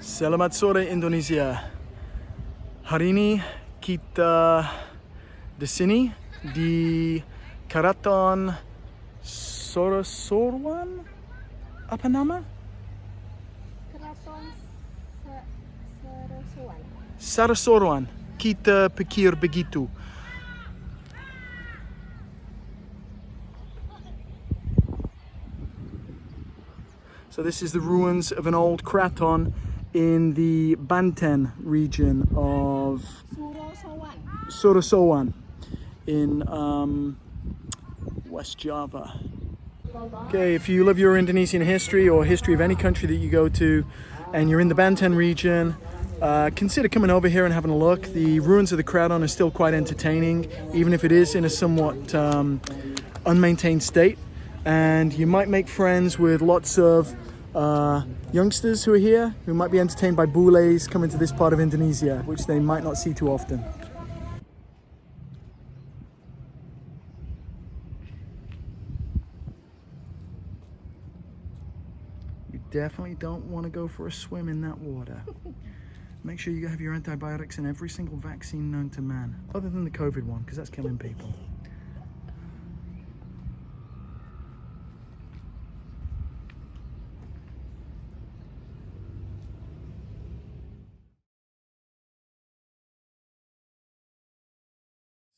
Selamat sore Indonesia. Hari ini kita di sini di Keraton Surosowan. Apa nama? Keraton Surosowan. Surosowan. Kita pikir begitu. So this is the ruins of an old Keraton in the Banten region of Surosowan in West Java. Okay, if you love your Indonesian history or history of any country that you go to and you're in the Banten region, consider coming over here and having a look. The ruins of the Keraton are still quite entertaining, even if it is in a somewhat unmaintained state. And you might make friends with lots of youngsters who are here, who might be entertained by bules coming to this part of Indonesia, which they might not see too often. You definitely don't want to go for a swim in that water. Make sure you have your antibiotics and every single vaccine known to man, other than the COVID one, because that's killing people.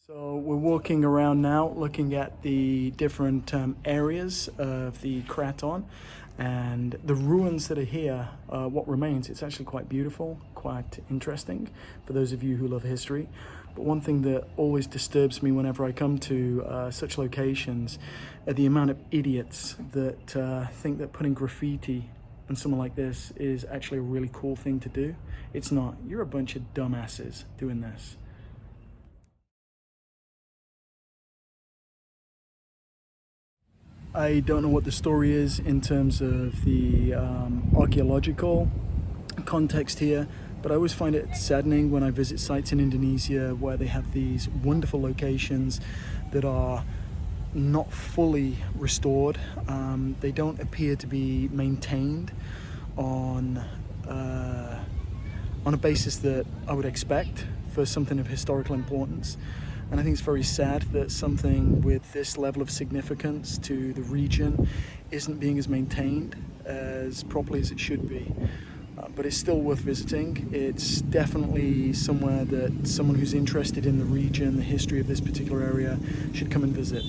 So we're walking around now looking at the different areas of the Keraton and the ruins that are here, what remains. It's actually quite beautiful, quite interesting for those of you who love history. But one thing that always disturbs me whenever I come to such locations are the amount of idiots that think that putting graffiti on somewhere like this is actually a really cool thing to do. It's not. You're a bunch of dumbasses doing this. I don't know what the story is in terms of the archaeological context here, but I always find it saddening when I visit sites in Indonesia where they have these wonderful locations that are not fully restored. They don't appear to be maintained on a basis that I would expect for something of historical importance. And I think it's very sad that something with this level of significance to the region isn't being as maintained as properly as it should be. But it's still worth visiting. It's definitely somewhere that someone who's interested in the region, the history of this particular area, should come and visit.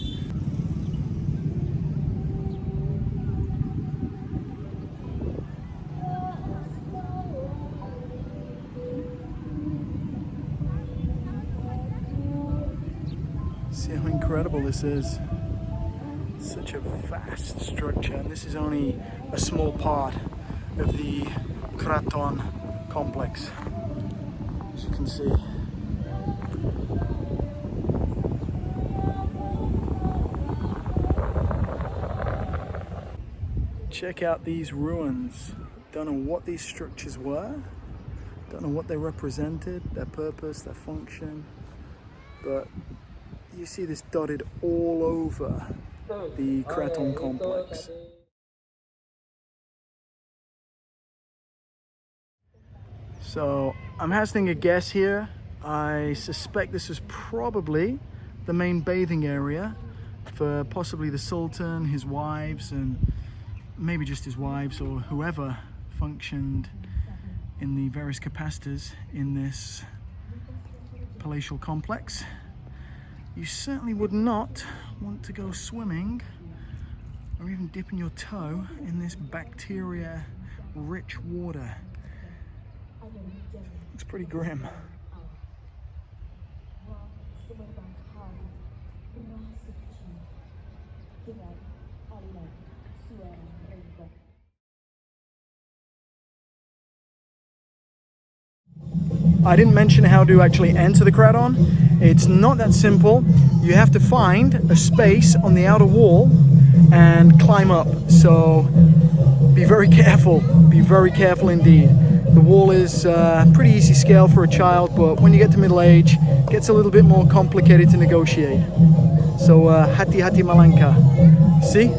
See how incredible this is. Such a vast structure, and this is only a small part of the Keraton complex, as you can see. Check out these ruins. Don't know what these structures were, don't know what they represented, their purpose, their function, but you see this dotted all over the Keraton complex. So I'm hazarding a guess here. I suspect this is probably the main bathing area for possibly the Sultan, his wives, and maybe just his wives or whoever functioned in the various capacities in this palatial complex. You certainly would not want to go swimming or even dipping your toe in this bacteria-rich water. It's pretty grim. I didn't mention how to actually enter the Keraton. It's not that simple. You have to find a space on the outer wall and climb up. So be very careful. Be very careful indeed. The wall is pretty easy scale for a child, but when you get to middle age, it gets a little bit more complicated to negotiate. So hati-hati malangka. See?